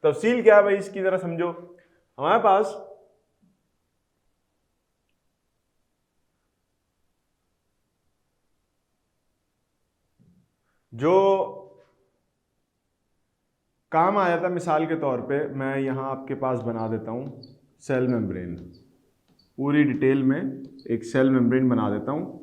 तफसील क्या है भाई इसकी जरा समझो। हमारे पास जो काम आया था, मिसाल के तौर पे मैं यहां आपके पास बना देता हूं सेल मेम्ब्रेन, पूरी डिटेल में एक सेल मेम्ब्रेन बना देता हूं।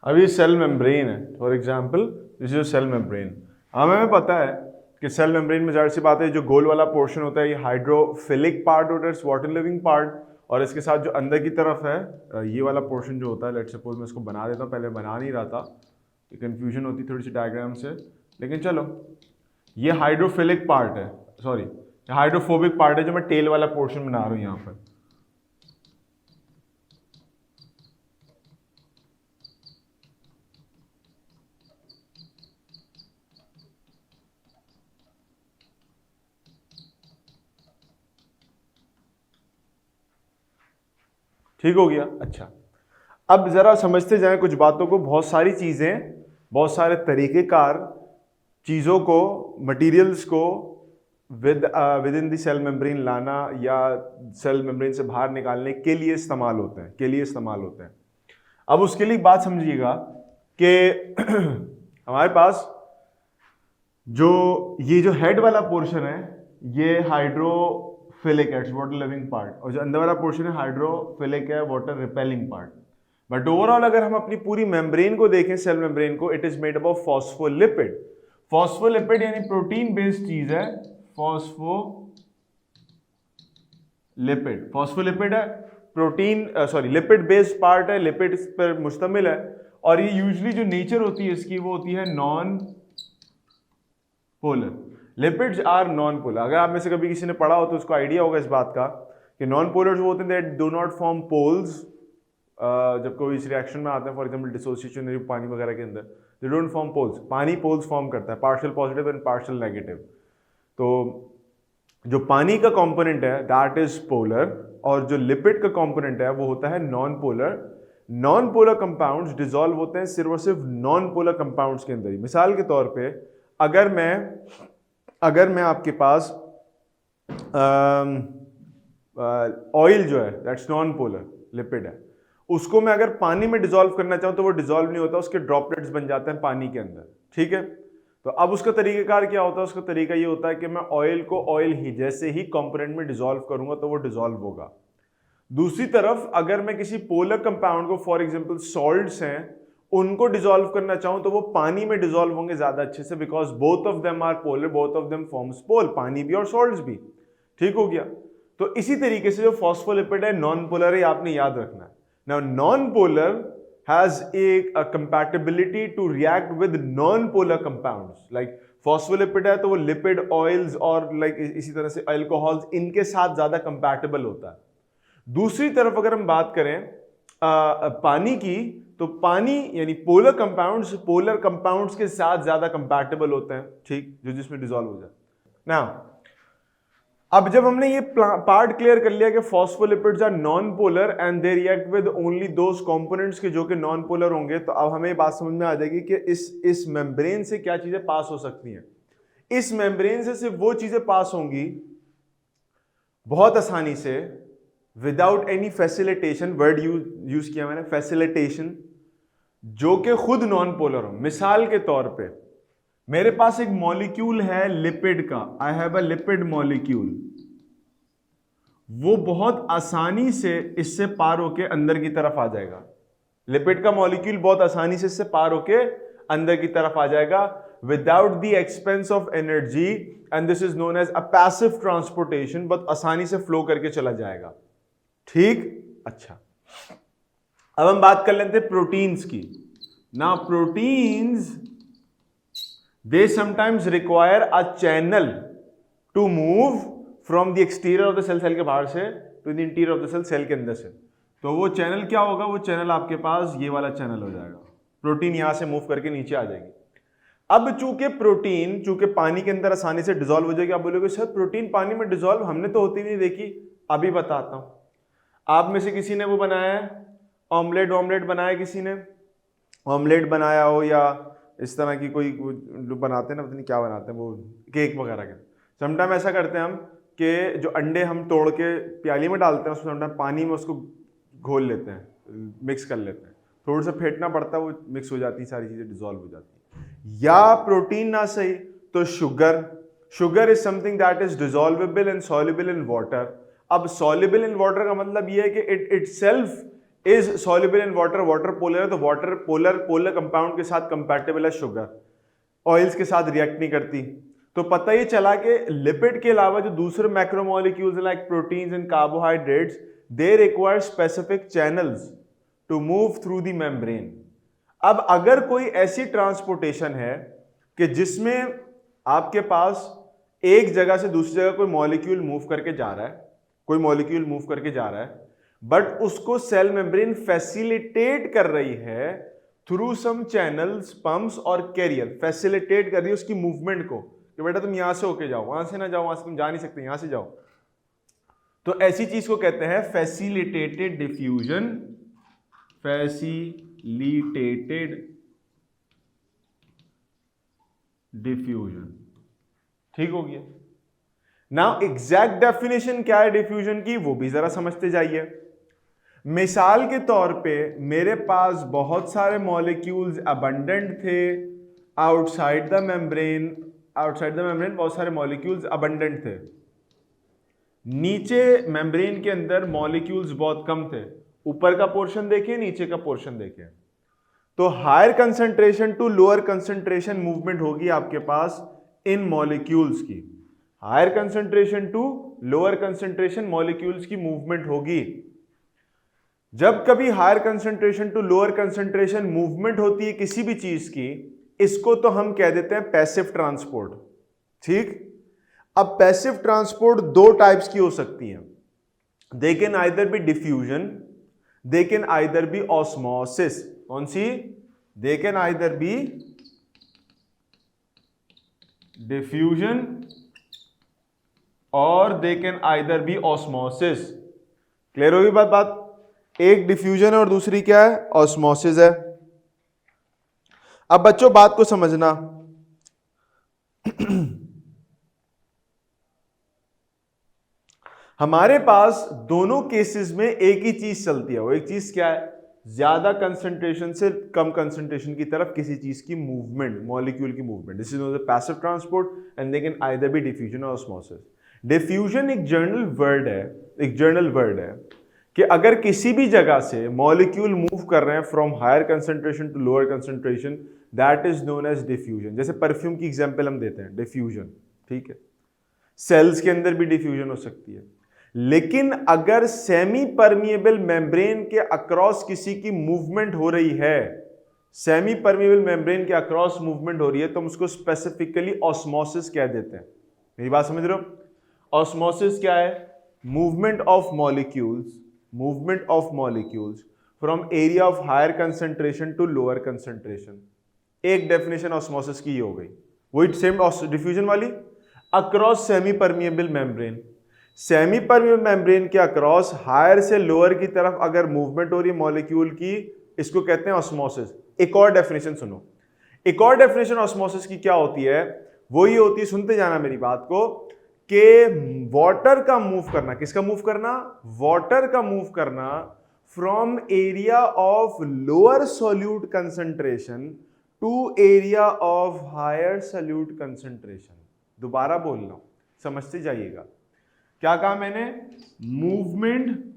अभी सेल मेम्ब्रेन है, for example this is cell membrane. हमें पता है कि सेल मेम्ब्रेन में जाहिर सी बात है जो गोल वाला पोर्शन होता है ये हाइड्रोफिलिक पार्ट होता है, वाटर लिविंग पार्ट, और इसके साथ जो अंदर की तरफ है ये वाला पोर्शन जो होता है, लेट्स सपोज मैं इसको बना देता हूँ, पहले बना नहीं रहा था, कंफ्यूजन होती थोड़ी सी डायग्राम से, लेकिन चलो ये हाइड्रोफिलिक पार्ट है, सॉरी हाइड्रोफोबिक पार्ट है जो मैं टेल वाला पोर्शन बना रहा हूँ यहाँ पर। ठीक हो गया। अच्छा, अब जरा समझते जाएं कुछ बातों को। बहुत सारी चीजें, बहुत सारे तरीकेकार चीजों को, मटेरियल्स को within the cell membrane लाना या सेल मेम्ब्रेन से बाहर निकालने के लिए इस्तेमाल होते हैं, अब उसके लिए एक बात समझिएगा कि हमारे पास ये जो हेड वाला पोर्शन है ये हाइड्रोफिलिक है, वाटर लिविंग पार्ट, और जो अंदर वाला पोर्शन है हाइड्रोफिलिक है, water repelling part. But overall अगर हम अपनी पूरी मेम्ब्रेन को देखें, सेल मेम्ब्रेन को, it is made up of phospholipid. Phospholipid यानी प्रोटीन बेस्ड चीज है, फॉस्फोलिपिड है, प्रोटीन लिपिड बेस्ड पार्ट है, लिपिड पर मुश्तमिल है, और ये यूजुअली जो नेचर होती है इसकी वो होती है non polar. Lipids are non polar. अगर आप में से कभी किसी ने पढ़ा हो तो उसको आइडिया होगा इस बात का कि नॉन पोलर जो होते हैं that do not form poles. जब कोई इस रिएक्शन में आता है, फॉर एग्जांपल डिसोसिएशन पानी वगैरह के अंदर, दे डोंट फॉर्म पोल्स। पानी पोल्स फॉर्म करता है, partial positive and partial negative. तो जो पानी का कंपोनेंट है दैट इज पोलर, और जो लिपिड का कंपोनेंट है वो होता है non polar. Non polar compounds dissolve होते हैं सिर्फ और सिर्फ नॉन पोलर कंपाउंड्स के अंदर ही। मिसाल के तौर पे अगर मैं आपके पास ऑयल जो है दैट्स नॉन पोलर लिपिड है, उसको मैं अगर पानी में डिसॉल्व करना चाहूं तो वो डिसॉल्व नहीं होता, उसके ड्रॉपलेट्स बन जाते हैं पानी के अंदर। ठीक है, तो अब उसका तरीकाकार क्या होता है? उसका तरीका ये होता है कि मैं ऑयल को ऑयल ही जैसे ही कंपोनेंट में डिसॉल्व करूंगा तो वो डिसॉल्व होगा। दूसरी तरफ अगर मैं किसी पोलर कंपाउंड को, फॉर एग्जांपल सॉल्ट्स हैं, उनको डिसॉल्व करना चाहूं तो वो पानी में डिसॉल्व होंगे ज्यादा अच्छे से, because both of them are polar, both of them forms pole, पानी भी और सॉल्ट्स भी। ठीक हो गया। तो इसी तरीके से जो फॉस्फोलिपिड है नॉन पोलर है, आपने याद रखना है। Now non polar has a compatibility to react with non-polar compounds like phospholipid है तो वो लिपिड ऑयल्स और लाइक इसी तरह से अल्कोहल्स, इनके साथ ज्यादा कंपैटिबल होता है। दूसरी तरफ अगर हम बात करें पानी की, तो पानी यानी पोलर कंपाउंड्स के साथ ज्यादा कंपैटिबल होते हैं, ठीक, जो जिसमें डिसॉल्व हो जाए। नाउ अब जब हमने ये पार्ट क्लियर कर लिया कि phospholipids are non polar and they react with only those components के जो कि नॉन पोलर होंगे, तो अब हमें बात समझ में आ जाएगी कि इस मेम्ब्रेन से क्या चीजें पास हो सकती हैं। इस मेम्ब्रेन से सिर्फ वो चीजें पास होंगी बहुत आसानी से, without any facilitation, word use किया मैंने फैसिलिटेशन, जो कि खुद नॉन पोलर हो। मिसाल के तौर पे मेरे पास एक मॉलिक्यूल है लिपिड का, I have a lipid molecule, वो बहुत आसानी से इससे पार होके अंदर की तरफ आ जाएगा। लिपिड का मॉलिक्यूल बहुत आसानी से इससे पार होके अंदर की तरफ आ जाएगा without the expense of energy, and this is known as a passive transportation. बहुत आसानी से फ्लो करके चला जाएगा। ठीक, अच्छा, अब हम बात कर लेते हैं प्रोटीन्स की। ना proteins they sometimes require a channel to move from the exterior of the cell, cell के बाहर से, to the interior of the cell, cell के अंदर से। तो वो चैनल क्या होगा? वो चैनल आपके पास ये वाला चैनल हो जाएगा। प्रोटीन यहां से मूव करके नीचे आ जाएगी। अब चूंकि प्रोटीन चूंकि पानी के अंदर आसानी से डिसॉल्व हो जाएगी, आप बोलोगे सर प्रोटीन पानी में डिसॉल्व हमने तो होती नहीं देखी। अभी बताता हूं। आप में से किसी ने वो बनाया है, ऑमलेट, ऑमलेट बनाया किसी ने? ऑमलेट बनाया हो या इस तरह की कोई बनाते हैं ना, पता नहीं क्या बनाते हैं वो, केक वगैरह के। समटाइम ऐसा करते हैं हम कि जो अंडे हम तोड़ के प्याली में डालते हैं, उसको समटाइम पानी में उसको घोल लेते हैं, मिक्स कर लेते हैं, थोड़ा सा फेंटना पड़ता है, वो मिक्स हो जाती है, सारी चीजें डिसॉल्व हो जाती है। या प्रोटीन ना सही तो sugar, sugar is something that is dissolvable and soluble in water. अब सॉल्युबल इन वाटर का मतलब ये है कि it itself is soluble in water, water polar है तो वाटर पोलर कंपाउंड के साथ कंपैटिबल है शुगर, ऑयल्स के साथ रिएक्ट नहीं करती। तो पता ये चला कि लिपिड के अलावा जो दूसरे macromolecules like proteins and carbohydrates, they require specific channels to move through the membrane. अब अगर कोई ऐसी ट्रांसपोर्टेशन है कि जिसमें आपके पास एक जगह से दूसरी जगह कोई मॉलिक्यूल मूव करके जा रहा है, कोई मॉलिक्यूल मूव करके जा रहा है, बट उसको सेल मेम्ब्रेन फैसिलिटेट कर रही है थ्रू सम चैनल्स, पंप्स और कैरियर, फैसिलिटेट कर रही है उसकी मूवमेंट को कि बेटा तुम यहां से होके जाओ, वहां से ना जाओ, वहां से तुम जा नहीं सकते, यहां से जाओ। तो ऐसी चीज को कहते हैं फैसिलिटेटेड डिफ्यूजन, फैसिलिटेटेड डिफ्यूजन। ठीक हो गया ना? एग्जैक्ट डेफिनेशन क्या है डिफ्यूजन की, वो भी जरा समझते जाइए। मिसाल के तौर पे मेरे पास बहुत सारे मॉलिक्यूल्स अबंडेंट थे outside the membrane, outside the membrane बहुत सारे मॉलिक्यूल्स अबंडेंट थे। नीचे मेम्ब्रेन के अंदर मॉलिक्यूल्स बहुत कम थे। ऊपर का पोर्शन देखिए, नीचे का पोर्शन देखिए, तो higher concentration to lower concentration movement होगी आपके पास इन मॉलिक्यूल्स की। Higher concentration to lower concentration molecules की मूवमेंट होगी। जब कभी higher concentration to lower concentration movement होती है किसी भी चीज की, इसको तो हम कह देते हैं पैसिव ट्रांसपोर्ट। ठीक, अब पैसिव ट्रांसपोर्ट दो टाइप्स की हो सकती हैं। They can either be diffusion, they can either be osmosis. कौन सी? They can either be diffusion और they can either be osmosis. Clear होगी बात? एक डिफ्यूजन है और दूसरी क्या है? ऑस्मोसिस है। अब बच्चों बात को समझना, हमारे पास दोनों केसेस में एक ही चीज चलती है। वो एक चीज क्या है? ज्यादा कंसंट्रेशन से कम कंसंट्रेशन की तरफ किसी चीज की मूवमेंट, मॉलिक्यूल की movement. This is known as passive transport and they can either be diffusion और ऑस्मोसिस। डिफ्यूजन एक जर्नल वर्ड है, एक जर्नल वर्ड है कि अगर किसी भी जगह से मॉलिक्यूल मूव कर रहे हैं from higher concentration to lower concentration, that is known as diffusion. जैसे परफ्यूम की एग्जांपल हम देते हैं, डिफ्यूजन। ठीक है, सेल्स के अंदर भी डिफ्यूजन हो सकती है। लेकिन अगर सेमी परमिएबल मेम्ब्रेन के अक्रॉस किसी की मूवमेंट हो रही है, सेमी परमिएबल मेम्ब्रेन के अक्रॉस मूवमेंट हो रही है, तो हम उसको स्पेसिफिकली ऑस्मोसिस कह देते हैं। मेरी बात समझ रहे हो? ऑस्मोसिस क्या है? Movement of molecules, movement of molecules from area of higher concentration to lower concentration. एक डेफिनेशन ऑस्मोसिस की हो गई, वही सेम डिफ्यूजन वाली। Across semi permeable membrane, semi permeable membrane के अक्रॉस हायर से लोअर की तरफ अगर मूवमेंट हो रही है मॉलिक्यूल की, इसको कहते हैं ऑस्मोसिस। एक और डेफिनेशन सुनो, एक और डेफिनेशन ऑस्मोसिस की क्या होती है? वो ये होती है, सुनते जाना मेरी बात को, कि वाटर का मूव करना। किसका मूव करना? वाटर का मूव करना from area of lower solute concentration to area of higher solute concentration. दोबारा बोल रहा हूं, समझते जाइएगा। क्या कहा मैंने? Movement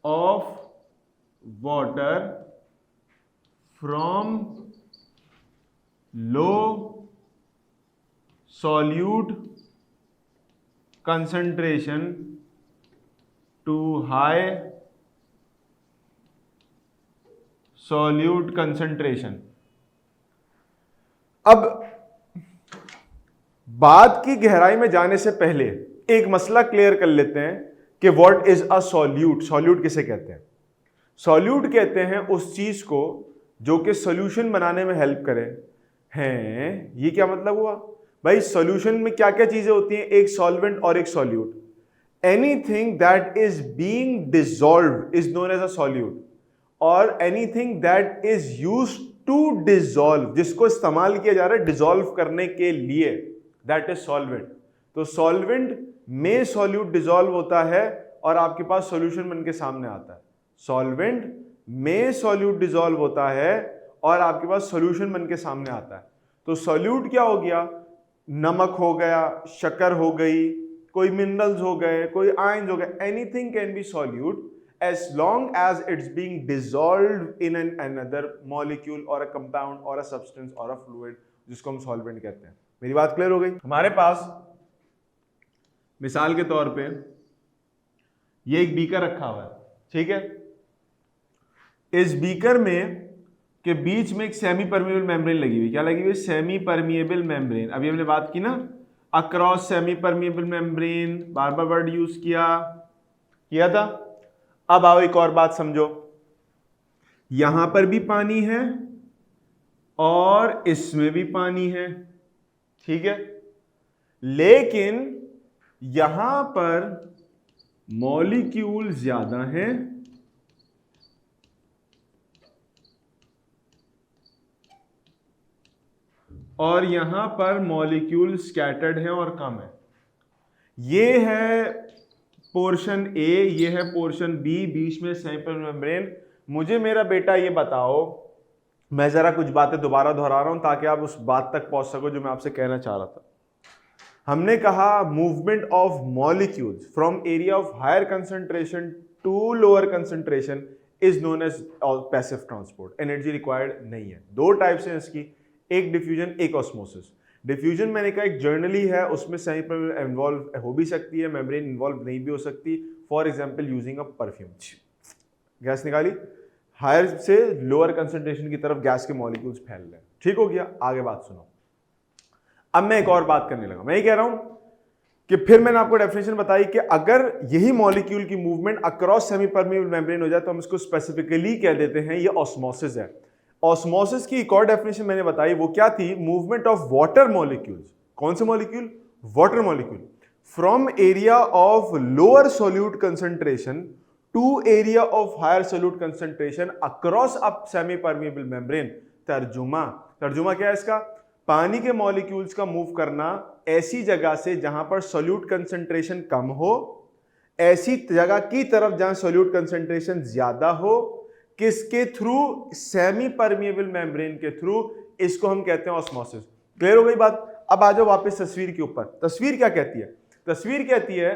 of water from low solute concentration to high solute concentration. अब बात की गहराई में जाने से पहले एक मसला क्लियर कर लेते हैं कि what is a solute. Solute किसे कहते हैं? सॉल्यूट कहते हैं उस चीज को जो कि सॉल्यूशन बनाने में हेल्प करे। हैं, ये क्या मतलब हुआ भाई? सॉल्यूशन में क्या क्या चीजें होती हैं? एक सॉल्वेंट और एक solute. Anything that is being dissolved is known as a solute, और anything that is used to dissolve, जिसको इस्तेमाल किया जा रहा है डिसॉल्व करने के लिए, दैट इज सॉल्वेंट। तो सॉल्वेंट में सॉल्यूट डिसॉल्व होता है और आपके पास सॉल्यूशन बन के सामने आता है। सॉल्वेंट में सॉल्यूट डिसॉल्व होता है और आपके पास सॉल्यूशन बन के सामने आता है। तो सॉल्यूट क्या हो गया? नमक हो गया, शक्कर हो गई, कोई मिनरल्स हो गए, कोई आयंस हो गए। Anything can be solute as long as it's being dissolved in another molecule or a compound or a substance or a fluid, जिसको हम सॉल्वेंट कहते हैं। मेरी बात क्लियर हो गई? हमारे पास मिसाल के तौर पे ये एक बीकर रखा हुआ है, ठीक है? इस बीकर में के बीच में एक सेमी परमिएबल मेम्ब्रेन लगी हुई। क्या लगी हुई? Semi permeable membrane. अभी हमने बात की ना अक्रॉस सेमी परमिएबल मेम्ब्रेन, बार बार वर्ड यूज किया था। अब आओ एक और बात समझो, यहां पर भी पानी है और इसमें भी पानी है, ठीक है? लेकिन यहां पर मॉलिक्यूल ज्यादा हैं और यहां पर मॉलिक्यूल स्कैटर्ड है और कम है। ये है पोर्शन ए, ये है पोर्शन बी, बीच में सेमी मेम्ब्रेन। मुझे मेरा बेटा ये बताओ, मैं जरा कुछ बातें दोबारा दोहरा रहा हूं ताकि आप उस बात तक पहुंच सको जो मैं आपसे कहना चाह रहा था। हमने कहा movement of molecules from area of higher concentration to lower concentration is known as passive transport. Energy required नहीं है। दो टाइप्स हैं इसकी, एक डिफ्यूजन, एक ऑस्मोसिस। डिफ्यूजन मैंने कहा एक जर्नली है, उसमें सेमी परमिएबल इन्वॉल्व हो भी सकती है, मेम्ब्रेन इन्वॉल्व नहीं भी हो सकती। For example using a perfume, gas निकाली, हायर से लोअर कंसंट्रेशन की तरफ गैस के मॉलिक्यूल्स फैल रहे हैं। ठीक हो गया? आगे बात सुनो। अब मैं एक और बात करने लगा। मैं ये कह रहा हूं कि फिर मैंने आपको डेफिनेशन बताई कि अगर यही मॉलिक्यूल की movement across semi permeable membrane हो जाए तो हम इसको स्पेसिफिकली कह देते हैं ये ऑस्मोसिस है। ऑस्मोसिस की एक और डेफिनेशन मैंने बताई, वो क्या थी? Movement of water molecules. कौन से molecule? Water molecule from area of lower solute concentration to area of higher solute concentration across a semi permeable membrane. तर्जुमा क्या है इसका? पानी के मॉलिक्यूल्स का मूव करना ऐसी जगह से जहां पर सोल्यूट कंसंट्रेशन कम हो, ऐसी जगह की तरफ जहां सोल्यूट कंसंट्रेशन ज्यादा हो। किसके थ्रू? सेमी परमिएबल मेम्ब्रेन के थ्रू। इसको हम कहते हैं ऑस्मोसिस। क्लियर हो गई बात? अब आ जाओ वापस तस्वीर के ऊपर। तस्वीर क्या कहती है? तस्वीर कहती है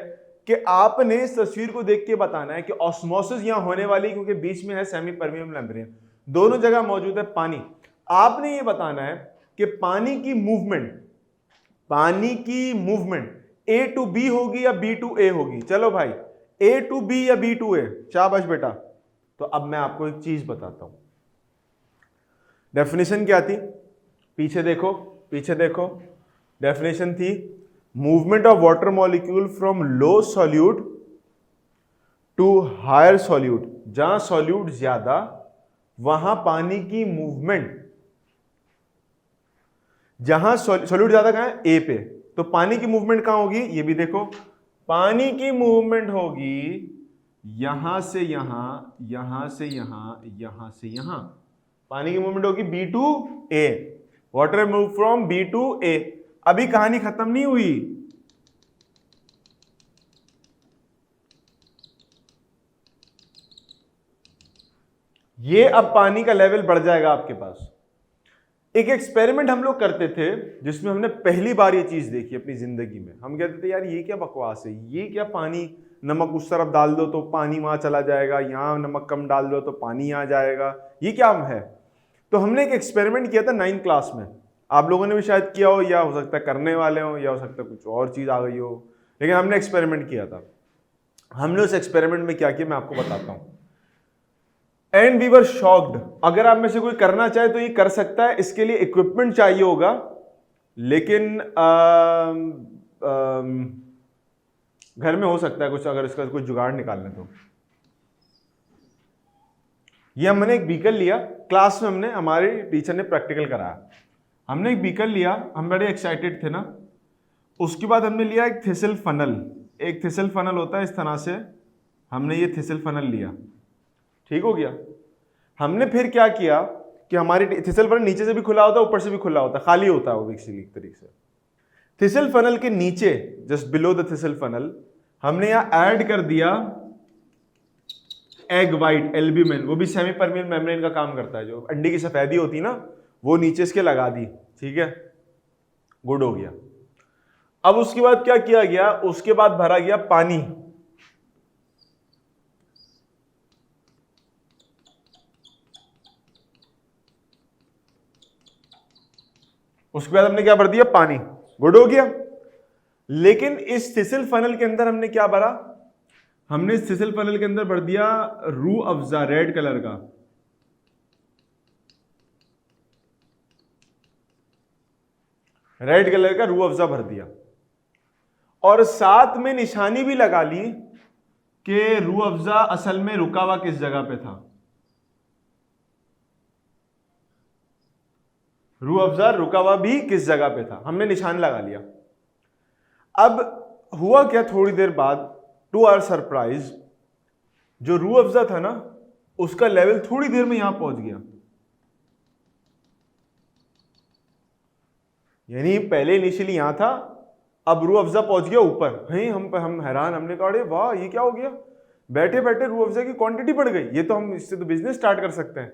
कि आपने इस तस्वीर को देख के बताना है कि ऑस्मोसिस यहां होने वाली, क्योंकि बीच में है सेमी परमिएबल मेम्ब्रेन, दोनों जगह मौजूद है पानी। आपने ये बताना है कि पानी की मूवमेंट ए टू बी होगी या बी टू ए होगी। चलो भाई, ए टू बी या बी टू ए? शाबाश बेटा। तो अब मैं आपको एक चीज बताता हूं। डेफिनेशन क्या थी? पीछे देखो। डेफिनेशन थी movement of water molecule from low solute to higher solute. जहां सॉल्यूट ज्यादा वहां पानी की मूवमेंट, जहां सॉल्यूट ज्यादा कहां है? ए पे। तो पानी की मूवमेंट कहां होगी? ये भी देखो, पानी की मूवमेंट होगी यहां से यहां, यहां से यहां, यहां से यहां। पानी की मूवमेंट होगी B to A. Water move from B to A. अभी कहानी खत्म नहीं हुई। ये अब पानी का लेवल बढ़ जाएगा आपके पास। एक एक्सपेरिमेंट हम लोग करते थे जिसमें हमने पहली बार ये चीज देखी अपनी जिंदगी में। हम कहते थे यार ये क्या बकवास है, ये क्या पानी, नमक उस तरफ डाल दो तो पानी वहां चला जाएगा, यहां नमक कम डाल दो तो पानी यहां जाएगा, ये क्या है? तो हमने एक एक्सपेरिमेंट किया था 9th क्लास में। आप लोगों ने भी शायद किया हो, या हो सकता है करने वाले हो, या हो सकता है कुछ और चीज आ गई हो, लेकिन हमने एक्सपेरिमेंट किया था। हमने उस एक्सपेरिमेंट में क्या किया मैं आपको बताता हूं। And we were shocked. अगर आप में से कोई करना चाहे तो ये कर सकता है, इसके लिए इक्विपमेंट चाहिए होगा, लेकिन घर में हो सकता है कुछ, अगर इसका कुछ जुगाड़ निकालना तो। ये हमने एक बीकर लिया, क्लास में हमने, हमारे टीचर ने प्रैक्टिकल कराया, हमने एक बीकर लिया, हम बड़े एक्साइटेड थे ना। उसके बाद हमने लिया एक थिसल फनल, एक थिसल फनल होता है इस तरह से, हमने ये थिसल फनल लिया, ठीक हो गया। हमने फिर क्या किया कि हमारी थिसल फनल नीचे से भी खुला होता है, ऊपर से भी खुला होता है, खाली होता है वो बेसिकली एक तरीके से। थिसल फनल के नीचे just below the thistle funnel हमने यहां ऐड कर दिया एग वाइट, एल्ब्यूमिन, वो भी सेमी परमियल मेम्ब्रेन का काम करता है, जो अंडे की सफेदी होती है ना, वो नीचे इसके लगा दी, ठीक है, गुड हो गया। अब उसके बाद क्या किया गया, उसके बाद भरा गया पानी, उसके बाद हमने क्या भर दिया, पानी, गुड हो गया। लेकिन इस थिसल फनल के अंदर हमने क्या भरा, हमने इस थिसल फनल के अंदर भर दिया रूह अफ़ज़ा, रेड कलर का, रेड कलर का रूह अफ़ज़ा भर दिया, और साथ में निशानी भी लगा ली कि रूह अफ़ज़ा असल में रुका हुआ किस जगह पे था, रूह अफ़ज़ा रुका हुआ भी किस जगह पे था, हमने निशान लगा लिया। अब हुआ क्या, थोड़ी देर बाद टू आवर सरप्राइज, जो रूह अफ़ज़ा था ना उसका लेवल थोड़ी देर में यहां पहुंच गया, यानी पहले इनिशियली यहां था, अब रूह अफ़ज़ा पहुंच गया ऊपर। हम हैरान, हमने कहा अरे वाह ये क्या हो गया, बैठे बैठे रूह अफ़ज़ा की क्वांटिटी बढ़ गई, ये तो हम इससे तो बिजनेस स्टार्ट कर सकते हैं।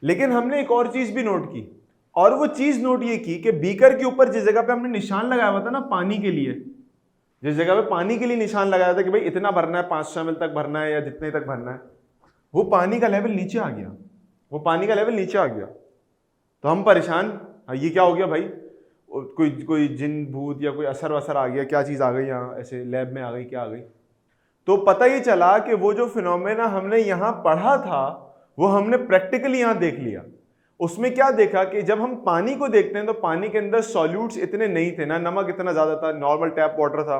लेकिन हमने एक और चीज भी नोट की, और वो चीज नोट ये की कि बीकर के ऊपर जिस जगह पे हमने निशान लगाया हुआ था ना पानी के लिए, जिस जगह पे पानी के लिए निशान लगाया था कि भाई इतना भरना है, 500 ml तक भरना है या जितने तक भरना है, वो पानी का लेवल नीचे आ गया, वो पानी का लेवल नीचे आ गया। तो हम परेशान, ये क्या हो गया भाई, कोई जिन भूत या कोई असर वसर आ गया, क्या चीज आ गई यहाँ, ऐसे लैब में आ गई, क्या आ गई। तो पता ये चला कि वो जो फिनोमेना हमने यहाँ पढ़ा था वो हमने प्रैक्टिकली यहाँ देख लिया। उसमें क्या देखा कि जब हम पानी को देखते हैं तो पानी के अंदर सॉल्यूट्स इतने नहीं थे, ना नमक इतना ज्यादा था, नॉर्मल टैप वाटर था,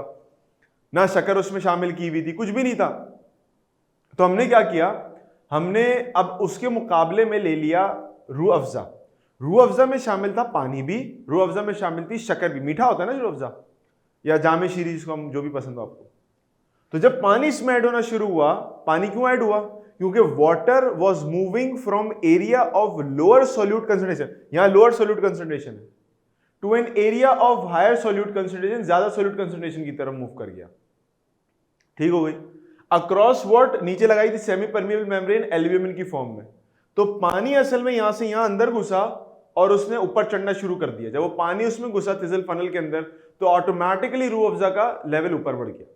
ना शक्कर उसमें शामिल की हुई थी, कुछ भी नहीं था। तो हमने क्या किया, हमने अब उसके मुकाबले में ले लिया रूह अफ़ज़ा। रूह अफ़ज़ा में शामिल था पानी भी, रूह अफ़ज़ा में शामिल थी शक्कर भी, मीठा होता है ना रूह अफ़ज़ा, या जामे शीरी जिसको हम, जो भी पसंद हो आपको। तो जब पानी इसमें ऐड होना शुरू हुआ, पानी क्यों ऐड हुआ, क्योंकि water was moving from area of lower solute concentration, यहां लोअर सोल्यूट कंसंट्रेशन है, to an area of higher solute concentration, ज्यादा सोल्यूट कंसंट्रेशन की तरफ मूव कर गया, ठीक हो गई। अक्रॉस व्हाट, नीचे लगाई थी सेमी परमिएबल मेम्ब्रेन एल्ब्यूमिन की फॉर्म में। तो पानी असल में यहां से यहां अंदर घुसा और उसने ऊपर चढ़ना शुरू कर दिया। जब वो पानी उसमें घुसा थिसल फनल के अंदर, तो ऑटोमेटिकली रूह अफ़ज़ा का लेवल ऊपर बढ़ गया।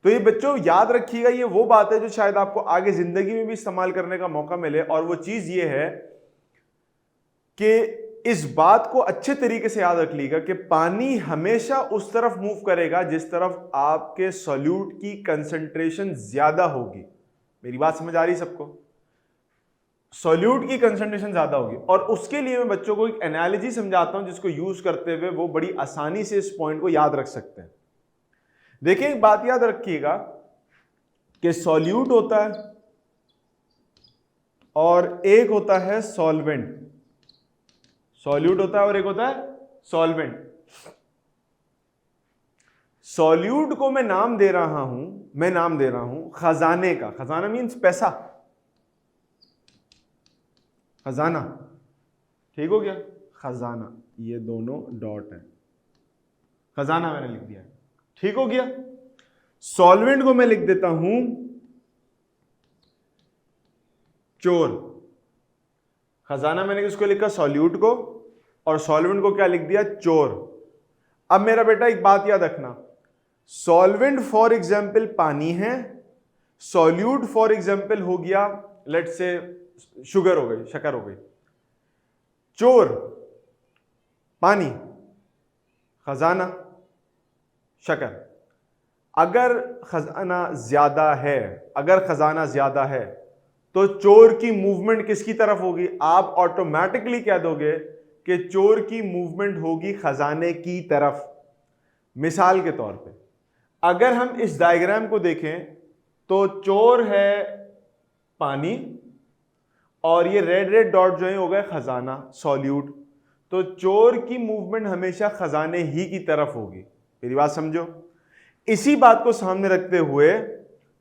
तो ये बच्चों याद रखिएगा, ये वो बात है जो शायद आपको आगे जिंदगी में भी इस्तेमाल करने का मौका मिले, और वो चीज ये है कि इस बात को अच्छे तरीके से याद रख लीजिएगा कि पानी हमेशा उस तरफ मूव करेगा जिस तरफ आपके सॉल्यूट की कंसंट्रेशन ज्यादा होगी। मेरी बात समझ आ रही है सबको, सॉल्यूट की कंसंट्रेशन ज्यादा होगी। और उसके लिए मैं बच्चों को एक एनालॉजी समझाता हूं जिसको यूज करते हुए वो बड़ी आसानी से इस पॉइंट को याद रख सकते हैं। देखिए एक बात याद रखिएगा कि सॉल्यूट होता है और एक होता है सॉल्वेंट, सॉल्यूट होता है और एक होता है सॉल्वेंट। सॉल्यूट को मैं नाम दे रहा हूं खजाने का, खजाना मीन्स पैसा, खजाना, ठीक हो गया, खजाना, ये दोनों डॉट है, खजाना मैंने लिख दिया, ठीक हो गया। सॉल्वेंट को मैं लिख देता हूं चोर, खजाना मैंने किसको लिखा, सॉल्यूट को, और सॉल्वेंट को क्या लिख दिया, चोर। अब मेरा बेटा एक बात याद रखना, सॉल्वेंट फॉर एग्जाम्पल पानी है, सॉल्यूट फॉर एग्जाम्पल हो गया लेट्स से शुगर हो गई, शक्कर हो गई। चोर पानी, खजाना शक्कर। अगर खजाना ज्यादा है, अगर खजाना ज्यादा है तो चोर की मूवमेंट किसकी तरफ होगी? आप ऑटोमेटिकली कह दोगे कि चोर की मूवमेंट होगी खजाने की तरफ। मिसाल के तौर पे अगर हम इस डायग्राम को देखें तो चोर है पानी और ये रेड रेड डॉट जो है हो गए खजाना, सॉल्यूट। तो चोर की मूवमेंट हमेशा खजाने ही की तरफ होगी। मेरी बात समझो। इसी बात को सामने रखते हुए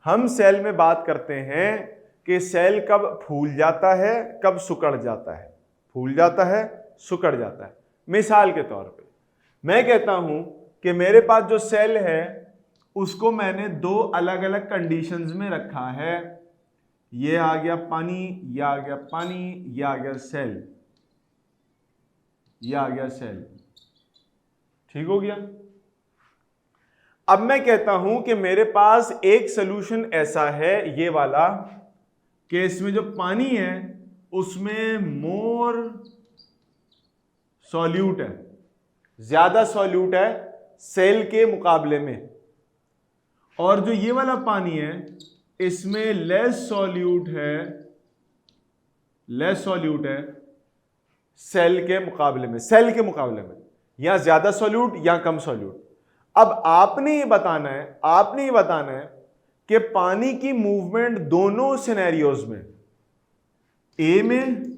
हम सेल में बात करते हैं कि सेल कब फूल जाता है, कब सिकुड़ जाता है। फूल जाता है, सिकुड़ जाता है। मिसाल के तौर पे मैं कहता हूं कि मेरे पास जो सेल है उसको मैंने दो अलग अलग कंडीशंस में रखा है। ये आ गया पानी, ये आ गया पानी, ये आ गया सेल, ये आ गया सेल। ठीक हो गया। अब मैं कहता हूं कि मेरे पास एक सोल्यूशन ऐसा है, ये वाला, कि इसमें जो पानी है उसमें मोर सॉल्यूट है, ज्यादा सॉल्यूट है सेल के मुकाबले में, और जो ये वाला पानी है इसमें लेस सॉल्यूट है, लेस सॉल्यूट है सेल के मुकाबले में, सेल के मुकाबले में, या ज्यादा सॉल्यूट या कम सॉल्यूट। अब आपने ये बताना है, आपने ये बताना है कि पानी की मूवमेंट दोनों सिनेरियोज में, ए में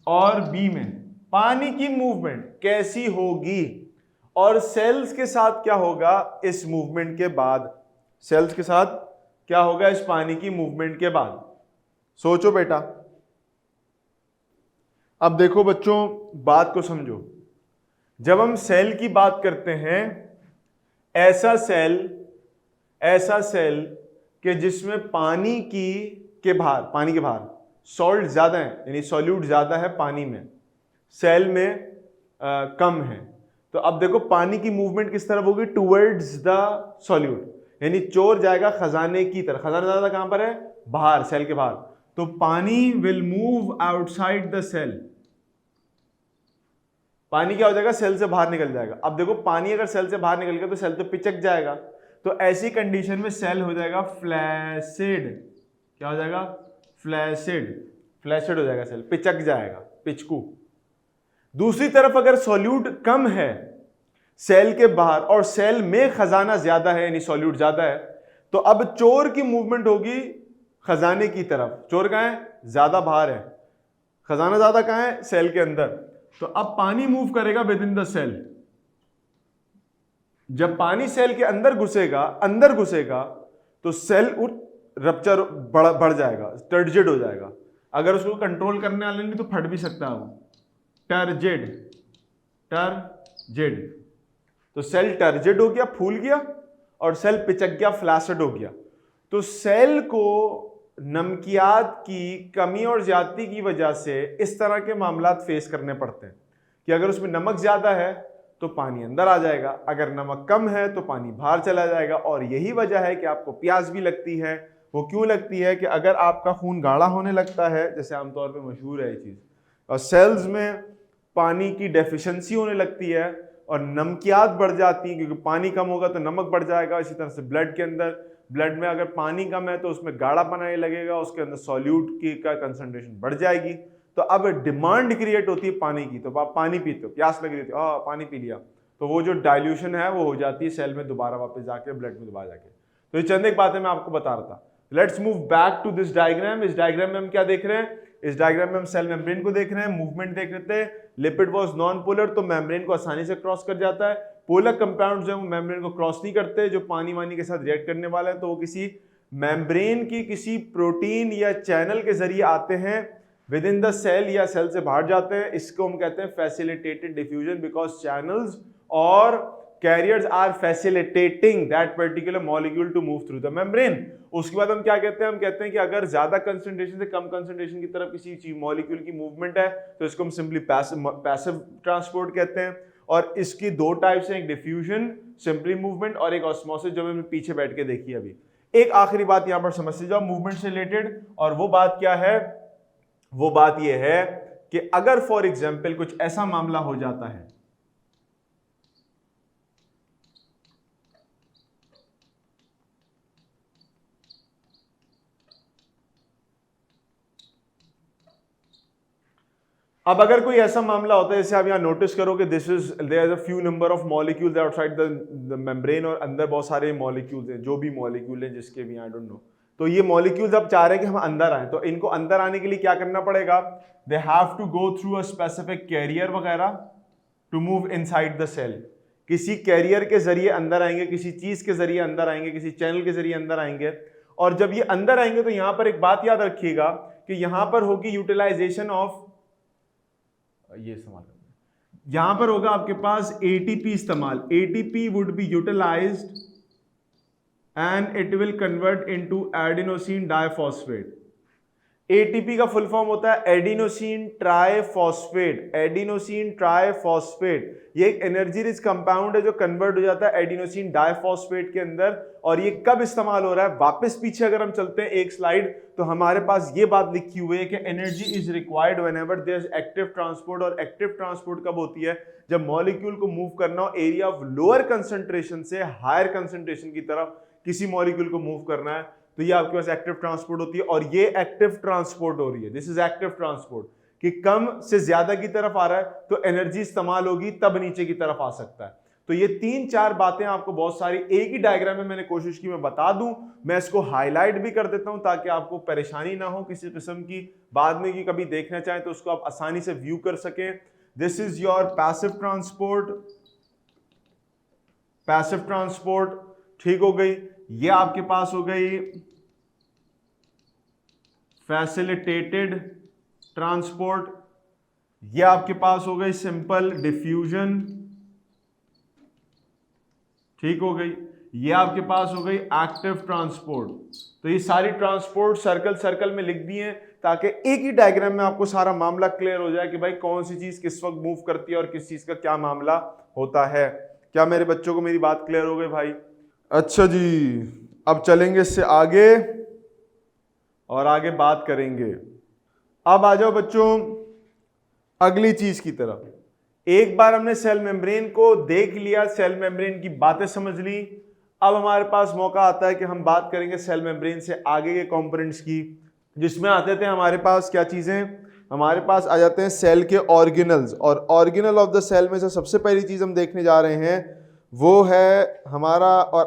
और बी में, पानी की मूवमेंट कैसी होगी और सेल्स के साथ क्या होगा इस मूवमेंट के बाद, सेल्स के साथ क्या होगा इस पानी की मूवमेंट के बाद। सोचो बेटा। अब देखो बच्चों, बात को समझो। जब हम सेल की बात करते हैं, ऐसा सेल कि जिसमें पानी के बाहर सॉल्ट ज्यादा है, यानी सॉल्यूट ज्यादा है पानी में, सेल में कम है। तो अब देखो पानी की मूवमेंट किस तरफ होगी? टुवर्ड्स द सॉल्यूट, यानी चोर जाएगा खजाने की तरफ। खजाना ज्यादा कहां पर है? बाहर, सेल के बाहर। तो पानी will move outside the cell. पानी क्या हो जाएगा? सेल से बाहर निकल जाएगा। अब देखो पानी अगर सेल से बाहर निकल गया तो सेल तो पिचक जाएगा। तो ऐसी कंडीशन में सेल हो जाएगा फ्लैसिड। क्या हो जाएगा? फ्लैसिड। फ्लैसिड हो जाएगा सेल, पिचक जाएगा, पिचकू। दूसरी तरफ अगर सॉल्यूट कम है सेल के बाहर और सेल में खजाना ज्यादा है, यानी सॉल्यूट ज्यादा है, तो अब चोर की मूवमेंट होगी खजाने की तरफ। चोर कहां है? ज्यादा बाहर है। खजाना ज्यादा कहां है? सेल के अंदर। तो अब पानी मूव करेगा विद इन द सेल। जब पानी सेल के अंदर घुसेगा तो सेल रप्चर बढ़ जाएगा, टर्जिड हो जाएगा। अगर उसको कंट्रोल करने वाले नहीं तो फट भी सकता है वो। टर्जिड। तो सेल टर्जिड हो गया, फूल गया, और सेल पिचक गया, फ्लैसिड हो गया। तो सेल को नमकियात की कमी और ज्यादती की वजह से इस तरह के मामलात फेस करने पड़ते हैं कि अगर उसमें नमक ज्यादा है तो पानी अंदर आ जाएगा, अगर नमक कम है तो पानी बाहर चला जाएगा। और यही वजह है कि आपको प्यास भी लगती है। वो क्यों लगती है? कि अगर आपका खून गाढ़ा होने लगता है, जैसे आमतौर पे मशहूर है ये चीज़, और सेल्स में पानी की डेफिशिएंसी होने लगती है और नमकियात बढ़ जाती है, क्योंकि पानी कम होगा तो नमक बढ़ जाएगा। इसी तरह से ब्लड के अंदर, ब्लड में अगर पानी कम है तो उसमें गाढ़ापन आने लगेगा, उसके अंदर सॉल्यूट की का कंसंट्रेशन बढ़ जाएगी। तो अब डिमांड क्रिएट होती है पानी की, तो आप पानी पीते हो, प्यास लग रही थी, पानी पी लिया, तो वो जो डाइल्यूशन है वो हो जाती है सेल में दोबारा वापस जाके, ब्लड में दोबारा जाके। तो ये चंद एक बातें मैं आपको बता रहा था। Let's move back to this diagram. इस डायग्राम में हम क्या देख रहे हैं? इस डायग्राम में हम सेल मेम्ब्रेन को देख रहे हैं, मूवमेंट देख रहे थे। लिपिड वाज नॉन पोलर, तो मेम्ब्रेन को आसानी से क्रॉस कर जाता है। पोलर कंपाउंड जो है वो मेम्ब्रेन को क्रॉस नहीं करते, जो पानी वानी के साथ रिएक्ट करने वाले हैं, तो वो किसी मेम्ब्रेन की किसी प्रोटीन या चैनल के जरिए आते हैं विद इन द सेल या सेल से बाहर जाते हैं। इसको हम कहते हैं फैसिलिटेटेड डिफ्यूजन, बिकॉज चैनल्स और carriers are facilitating that particular molecule to move through the membrane. उसके बाद हम क्या कहते हैं? हम कहते हैं कि अगर ज्यादा कंसंट्रेशन से कम कंसंट्रेशन की तरफ किसी चीज मॉलिक्यूल की मूवमेंट है तो इसको हम सिंपली पैसिव ट्रांसपोर्ट कहते हैं। और इसकी दो टाइप्स हैं, एक डिफ्यूजन सिंपली मूवमेंट और एक ऑस्मोसिस, जो हमने पीछे बैठ के देखी अभी। एक आखिरी बात यहां पर समझते जाओ मूवमेंट से रिलेटेड, और वो बात क्या है? वो बात ये है कि अगर फॉर एग्जाम्पल कुछ ऐसा मामला हो जाता है अब अगर कोई ऐसा मामला होता है जैसे आप यहाँ नोटिस करो कि this is there is a few number of molecules outside the membrane, और अंदर बहुत सारे मॉलिक्यूल्स हैं, जो भी मॉलिक्यूल हैं जिसके भी आई डोंट नो, तो ये मॉलिक्यूल्स अब चाह रहे हैं कि हम अंदर आए, तो इनको अंदर आने के लिए क्या करना पड़ेगा, they have to go through a specific carrier वगैरह to move inside the cell. किसी कैरियर के जरिए अंदर आएंगे, किसी चीज के जरिए अंदर आएंगे, किसी चैनल के जरिए अंदर आएंगे, और जब ये अंदर आएंगे तो यहां पर एक बात याद रखिएगा कि यहां पर होगी यूटिलाइजेशन ऑफ, ये इस्तेमाल करना, यहां पर होगा आपके पास एटीपी इस्तेमाल, ATP would be utilized and it will convert into adenosine diphosphate. ATP का फुल फॉर्म होता है एडिनोसिन ट्राइफॉस्फेट, एडिनोसिन ट्राइफॉस्फेट। ये एक एनर्जी रिच कंपाउंड है जो कन्वर्ट हो जाता है एडिनोसिन डाइफॉस्फेट के अंदर। और ये कब इस्तेमाल हो रहा है, वापस पीछे अगर हम चलते हैं एक स्लाइड, तो हमारे पास ये बात लिखी हुई है कि energy is required whenever there is active transport. और एक्टिव ट्रांसपोर्ट कब होती है, जब मॉलिक्यूल को मूव करना हो एरिया ऑफ लोअर कंसंट्रेशन से हायर कंसंट्रेशन की तरफ किसी मॉलिक्यूल को मूव करना है, तो ये आपके पास एक्टिव ट्रांसपोर्ट होती है। और ये एक्टिव ट्रांसपोर्ट हो रही है, दिस इज एक्टिव ट्रांसपोर्ट, कि कम से ज्यादा की तरफ आ रहा है तो एनर्जी इस्तेमाल होगी, तब नीचे की तरफ आ सकता है। तो ये 3-4 बातें आपको बहुत सारी एक ही डायग्राम में मैंने कोशिश की मैं बता दूं, मैं इसको हाईलाइट भी कर देता हूं ताकि आपको परेशानी ना हो किसी किस्म की, बाद में कि कभी देखना चाहें तो उसको आप आसानी से व्यू कर सकें। This is your passive transport, passive transport, ठीक हो गई। ये आपके पास हो गई फैसिलिटेटेड ट्रांसपोर्ट, ये आपके पास हो गई सिंपल डिफ्यूजन, ठीक हो गई। ये आपके पास हो गई एक्टिव ट्रांसपोर्ट। तो ये सारी ट्रांसपोर्ट सर्कल सर्कल में लिख दिए ताकि एक ही डायग्राम में आपको सारा मामला क्लियर हो जाए कि भाई कौन सी चीज किस वक्त मूव करती है और किस चीज का क्या मामला होता है। क्या मेरे बच्चों को मेरी बात क्लियर हो गई भाई? अच्छा जी, अब चलेंगे इससे आगे और आगे बात करेंगे। अब आ जाओ बच्चों अगली चीज की तरफ। एक बार हमने सेल मेम्ब्रेन को देख लिया, सेल मेम्ब्रेन की बातें समझ ली, अब हमारे पास मौका आता है कि हम बात करेंगे सेल मेम्ब्रेन से आगे के कंपोनेंट्स की, जिसमें आते थे हमारे पास क्या चीजें, हमारे पास आ जाते हैं सेल के ऑर्गेनल्स। और ऑर्गेनल ऑफ द सेल में से सबसे पहली चीज हम देखने जा रहे हैं वो है हमारा, और